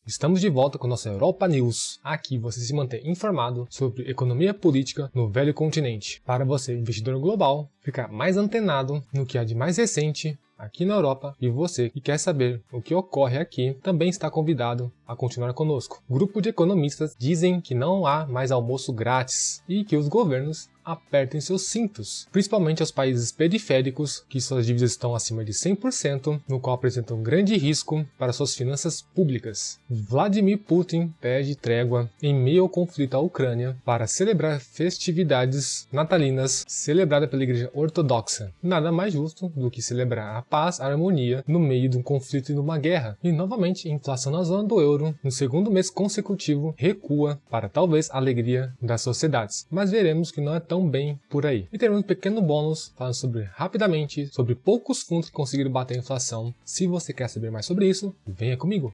Estamos de volta com nossa Europa News. Aqui você se mantém informado sobre economia política no velho continente, para você, investidor global, ficar mais antenado no que há de mais recente aqui na Europa, e você que quer saber o que ocorre aqui também está convidado a continuar conosco. Grupo de economistas dizem que não há mais almoço grátis e que os governos apertem seus cintos, principalmente aos países periféricos que suas dívidas estão acima de 100%, no qual apresentam grande risco para suas finanças públicas. Vladimir Putin pede trégua em meio ao conflito à Ucrânia para celebrar festividades natalinas celebradas pela Igreja Ortodoxa. Nada mais justo do que celebrar a paz, a harmonia no meio de um conflito e de uma guerra. E novamente, a inflação na zona do euro, no segundo mês consecutivo, recua para talvez a alegria das sociedades. Mas veremos que não é tão bem por aí. E teremos um pequeno bônus falando rapidamente sobre poucos fundos que conseguiram bater a inflação. Se você quer saber mais sobre isso, venha comigo.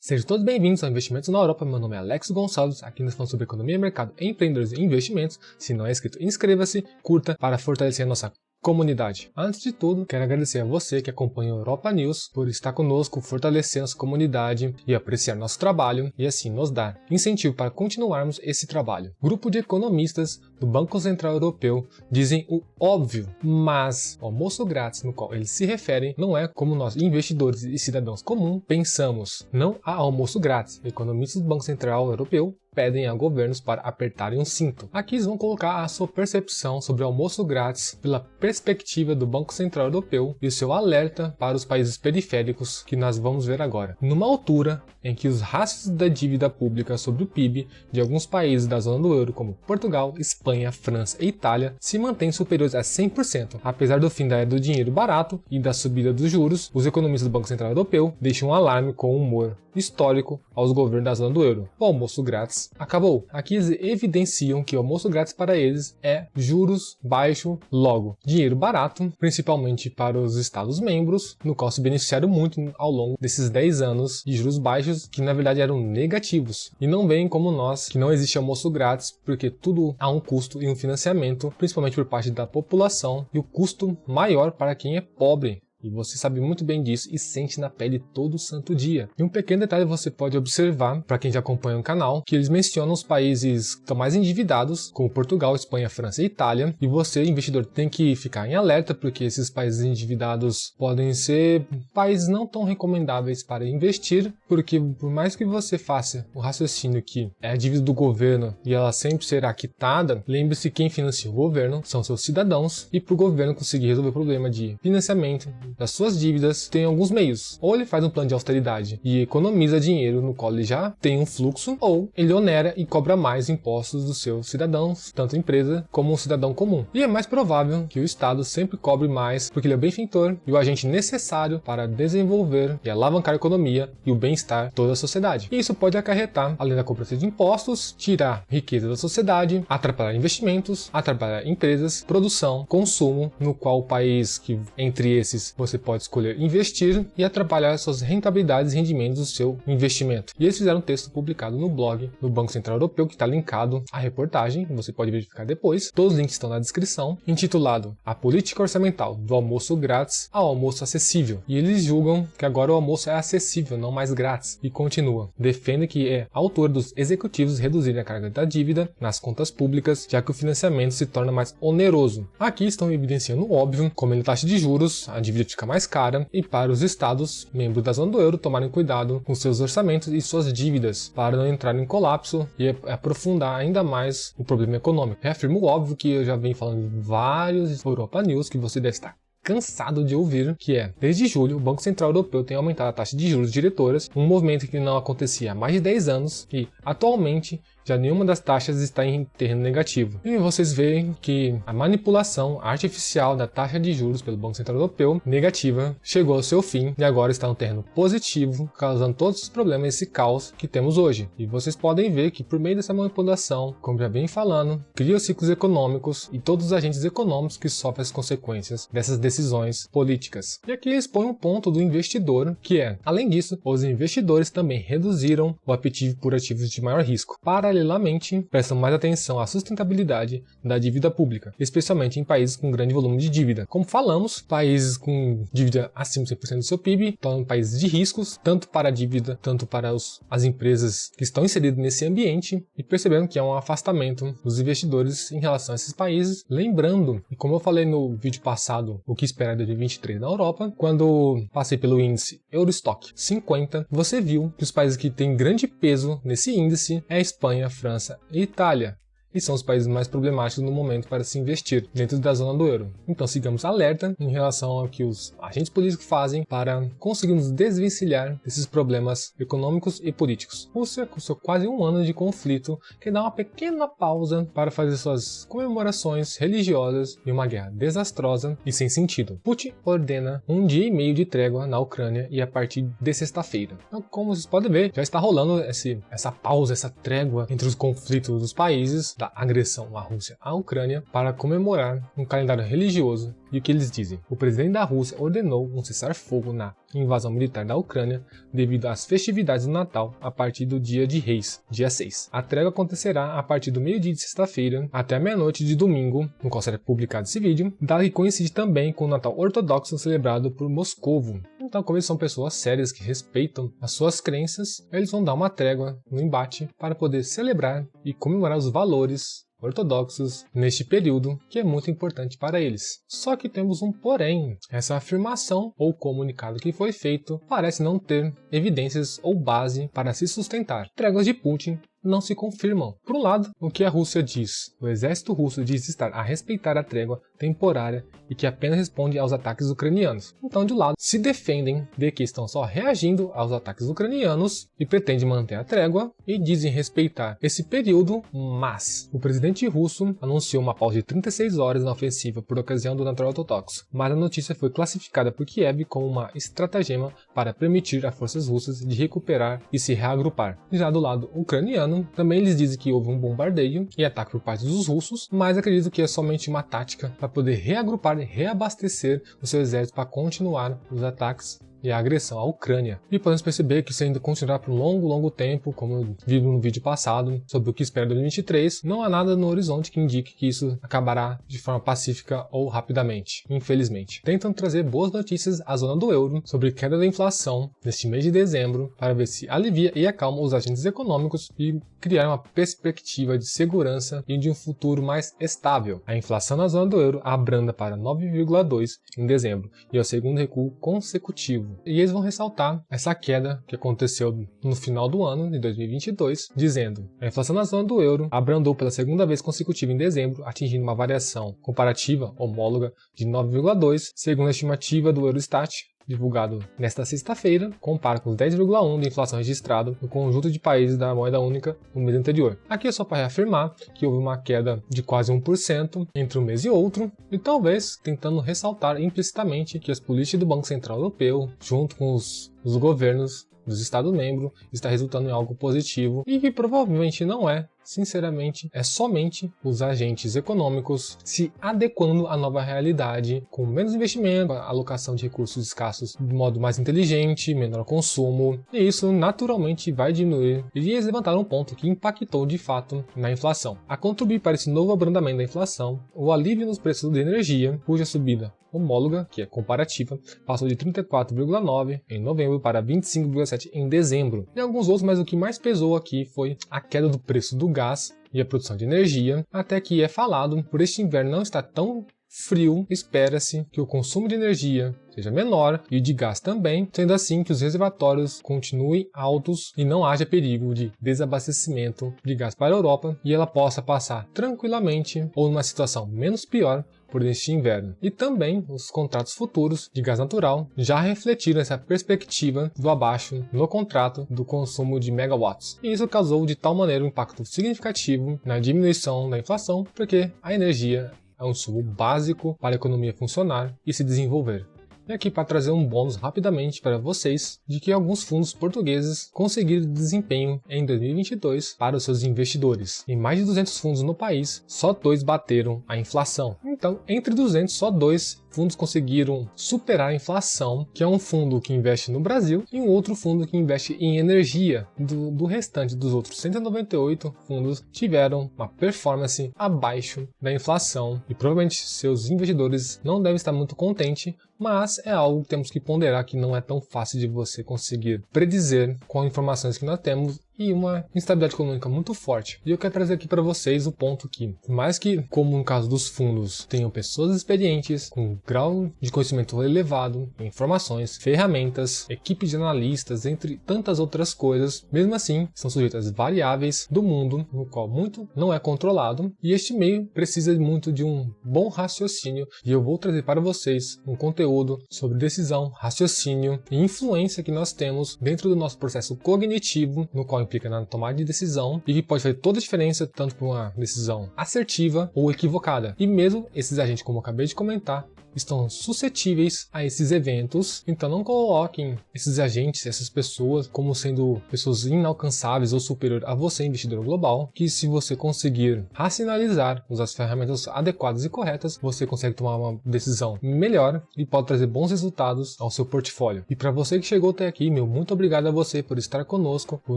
Sejam todos bem-vindos ao Investimentos na Europa. Meu nome é Alex Gonçalves. Aqui nós falamos sobre economia, mercado, empreendedores e investimentos. Se não é inscrito, inscreva-se, curta para fortalecer a nossa comunidade. Antes de tudo, quero agradecer a você que acompanha a Europa News por estar conosco, fortalecer nossa comunidade e apreciar nosso trabalho e assim nos dar incentivo para continuarmos esse trabalho. Grupo de economistas do Banco Central Europeu dizem o óbvio, mas o almoço grátis no qual eles se referem não é como nós, investidores e cidadãos comuns, pensamos. Não há almoço grátis. Economistas do Banco Central Europeu pedem a governos para apertarem um cinto. Aqui eles vão colocar a sua percepção sobre o almoço grátis pela perspectiva do Banco Central Europeu e o seu alerta para os países periféricos que nós vamos ver agora. Numa altura em que os rastros da dívida pública sobre o PIB de alguns países da zona do euro, como Portugal, Espanha, França e Itália, se mantêm superiores a 100%. Apesar do fim da era do dinheiro barato e da subida dos juros, os economistas do Banco Central Europeu deixam um alarme com humor histórico aos governos da zona do euro. O almoço grátis acabou. Aqui eles evidenciam que o almoço grátis para eles é juros baixo, logo dinheiro barato, principalmente para os Estados membros, no qual se beneficiaram muito ao longo desses 10 anos de juros baixos, que na verdade eram negativos. E não veem como nós, que não existe almoço grátis, porque tudo há um custo e um financiamento, principalmente por parte da população, e o custo maior para quem é pobre. E você sabe muito bem disso e sente na pele todo santo dia. E um pequeno detalhe você pode observar, para quem já acompanha o canal, que eles mencionam os países que estão mais endividados, como Portugal, Espanha, França e Itália. E você, investidor, tem que ficar em alerta, porque esses países endividados podem ser países não tão recomendáveis para investir, porque por mais que você faça o raciocínio que é a dívida do governo e ela sempre será quitada, lembre-se que quem financia o governo são seus cidadãos, e para o governo conseguir resolver o problema de financiamento das suas dívidas, tem alguns meios. Ou ele faz um plano de austeridade e economiza dinheiro no qual ele já tem um fluxo, ou ele onera e cobra mais impostos dos seus cidadãos, tanto empresa como um cidadão comum. E é mais provável que o Estado sempre cobre mais, porque ele é o benfeitor e o agente necessário para desenvolver e alavancar a economia e o bem-estar de toda a sociedade. E isso pode acarretar, além da cobrança de impostos, tirar riqueza da sociedade, atrapalhar investimentos, atrapalhar empresas, produção, consumo, no qual o país que, entre esses, você pode escolher investir e atrapalhar suas rentabilidades e rendimentos do seu investimento. E eles fizeram um texto publicado no blog do Banco Central Europeu, que está linkado à reportagem, você pode verificar depois. Todos os links estão na descrição, intitulado A Política Orçamental do Almoço Grátis ao Almoço Acessível. E eles julgam que agora o almoço é acessível, não mais grátis. E continua. Defende que é autor dos executivos reduzirem a carga da dívida nas contas públicas, já que o financiamento se torna mais oneroso. Aqui estão evidenciando o óbvio, como a taxa de juros, a dívida fica mais cara, e para os estados, membros da zona do euro, tomarem cuidado com seus orçamentos e suas dívidas, para não entrar em colapso e aprofundar ainda mais o problema econômico. Reafirmo o óbvio que eu já venho falando em vários Europa News que você deve estar cansado de ouvir, que é, desde julho, o Banco Central Europeu tem aumentado a taxa de juros diretoras, um movimento que não acontecia há mais de 10 anos e, atualmente, já nenhuma das taxas está em terreno negativo. E vocês veem que a manipulação artificial da taxa de juros pelo Banco Central Europeu negativa chegou ao seu fim e agora está no terreno positivo, causando todos os problemas, esse caos que temos hoje. E vocês podem ver que por meio dessa manipulação, como já vem falando, cria ciclos econômicos e todos os agentes econômicos que sofrem as consequências dessas decisões políticas. E aqui eles põem um ponto do investidor, que é, além disso, os investidores também reduziram o apetite por ativos de maior risco, para paralelamente, prestam mais atenção à sustentabilidade da dívida pública, especialmente em países com grande volume de dívida. Como falamos, países com dívida acima de 100% do seu PIB tornam países de riscos, tanto para a dívida, tanto para as empresas que estão inseridas nesse ambiente, e percebendo que há um afastamento dos investidores em relação a esses países. Lembrando, e como eu falei no vídeo passado, o que esperar de 2023 na Europa, quando passei pelo índice Eurostock 50, você viu que os países que têm grande peso nesse índice é a Espanha, França e Itália. E são os países mais problemáticos no momento para se investir dentro da zona do euro. Então sigamos alerta em relação ao que os agentes políticos fazem para conseguir nos desvencilhar desses problemas econômicos e políticos. Rússia custou quase um ano de conflito, que dá uma pequena pausa para fazer suas comemorações religiosas e uma guerra desastrosa e sem sentido. Putin ordena um dia e meio de trégua na Ucrânia e a partir de sexta-feira. Então, como vocês podem ver, já está rolando essa pausa, essa trégua entre os conflitos dos países, da agressão à Rússia à Ucrânia, para comemorar um calendário religioso. E o que eles dizem? O presidente da Rússia ordenou um cessar-fogo na invasão militar da Ucrânia devido às festividades do Natal a partir do dia de Reis, dia 6. A trégua acontecerá a partir do meio-dia de sexta-feira até a meia-noite de domingo, no qual será publicado esse vídeo, dado que coincide também com o Natal ortodoxo celebrado por Moscovo. Então, como eles são pessoas sérias que respeitam as suas crenças, eles vão dar uma trégua no embate para poder celebrar e comemorar os valores ortodoxos neste período, que é muito importante para eles. Só que temos um porém. Essa afirmação ou comunicado que foi feito parece não ter evidências ou base para se sustentar. Tréguas de Putin não se confirmam. Por um lado, o que a Rússia diz? O exército russo diz estar a respeitar a trégua temporária e que apenas responde aos ataques ucranianos. Então, de um lado, se defendem de que estão só reagindo aos ataques ucranianos e pretendem manter a trégua e dizem respeitar esse período, mas o presidente russo anunciou uma pausa de 36 horas na ofensiva por ocasião do Natal ortodoxo, mas a notícia foi classificada por Kiev como uma estratagema para permitir às forças russas de recuperar e se reagrupar. Já do lado ucraniano, também eles dizem que houve um bombardeio e ataque por parte dos russos, mas acredito que é somente uma tática para poder reagrupar e reabastecer o seu exército para continuar os ataques e a agressão à Ucrânia. E podemos perceber que isso ainda continuará por um longo tempo, como visto no vídeo passado, sobre o que espera de 2023. Não há nada no horizonte que indique que isso acabará de forma pacífica ou rapidamente, infelizmente. Tentam trazer boas notícias à zona do euro sobre queda da inflação neste mês de dezembro, para ver se alivia e acalma os agentes econômicos e criar uma perspectiva de segurança e de um futuro mais estável. A inflação na zona do euro abranda para 9,2% em dezembro, e é o segundo recuo consecutivo. E eles vão ressaltar essa queda que aconteceu no final do ano de 2022, dizendo: a inflação na zona do euro abrandou pela segunda vez consecutiva em dezembro, atingindo uma variação comparativa homóloga de 9,2%, segundo a estimativa do Eurostat, divulgado nesta sexta-feira, compara com os 10,1% de inflação registrado no conjunto de países da moeda única no mês anterior. Aqui é só para reafirmar que houve uma queda de quase 1% entre um mês e outro, e talvez tentando ressaltar implicitamente que as políticas do Banco Central Europeu, junto com os governos dos Estados-membros, está resultando em algo positivo e que provavelmente não é. Sinceramente, é somente os agentes econômicos se adequando à nova realidade, com menos investimento, alocação de recursos escassos de modo mais inteligente, menor consumo, e isso naturalmente vai diminuir. E eles levantaram um ponto que impactou de fato na inflação. A contribuir para esse novo abrandamento da inflação, o alívio nos preços de energia, cuja subida homóloga, que é comparativa, passou de 34,9% em novembro para 25,7% em dezembro. E alguns outros, mas o que mais pesou aqui foi a queda do preço do gás e a produção de energia, até que é falado, por este inverno não estar tão frio, espera-se que o consumo de energia seja menor e de gás também, sendo assim que os reservatórios continuem altos e não haja perigo de desabastecimento de gás para a Europa e ela possa passar tranquilamente ou numa situação menos pior por este inverno. E também os contratos futuros de gás natural já refletiram essa perspectiva do abaixo no contrato do consumo de megawatts. E isso causou de tal maneira um impacto significativo na diminuição da inflação, porque a energia é um insumo básico para a economia funcionar e se desenvolver. E aqui para trazer um bônus rapidamente para vocês de que alguns fundos portugueses conseguiram desempenho em 2022 para os seus investidores. Em mais de 200 fundos no país, só 2 bateram a inflação. Então, entre 200, só 2 fundos conseguiram superar a inflação, que é um fundo que investe no Brasil e um outro fundo que investe em energia. Do restante dos outros 198 fundos tiveram uma performance abaixo da inflação e provavelmente seus investidores não devem estar muito contentes, mas é algo que temos que ponderar que não é tão fácil de você conseguir predizer com as informações que nós temos e uma instabilidade econômica muito forte. E eu quero trazer aqui para vocês o ponto que, por mais que, como no caso dos fundos, tenham pessoas experientes, com grau de conhecimento elevado, informações, ferramentas, equipe de analistas, entre tantas outras coisas, mesmo assim, são sujeitas variáveis do mundo, no qual muito não é controlado, e este meio precisa muito de um bom raciocínio, e eu vou trazer para vocês um conteúdo sobre decisão, raciocínio e influência que nós temos dentro do nosso processo cognitivo, no qual implica na tomada de decisão e que pode fazer toda a diferença tanto para uma decisão assertiva ou equivocada. E mesmo esses agentes, como eu acabei de comentar, estão suscetíveis a esses eventos, então não coloquem esses agentes, essas pessoas, como sendo pessoas inalcançáveis ou superior a você, investidor global, que se você conseguir racionalizar, usar as ferramentas adequadas e corretas, você consegue tomar uma decisão melhor e pode trazer bons resultados ao seu portfólio. E para você que chegou até aqui, meu muito obrigado a você por estar conosco, por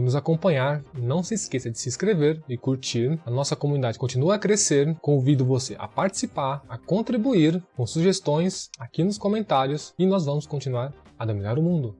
nos acompanhar. Não se esqueça de se inscrever e curtir. A nossa comunidade continua a crescer. Convido você a participar, a contribuir com sugestões aqui nos comentários e nós vamos continuar a dominar o mundo.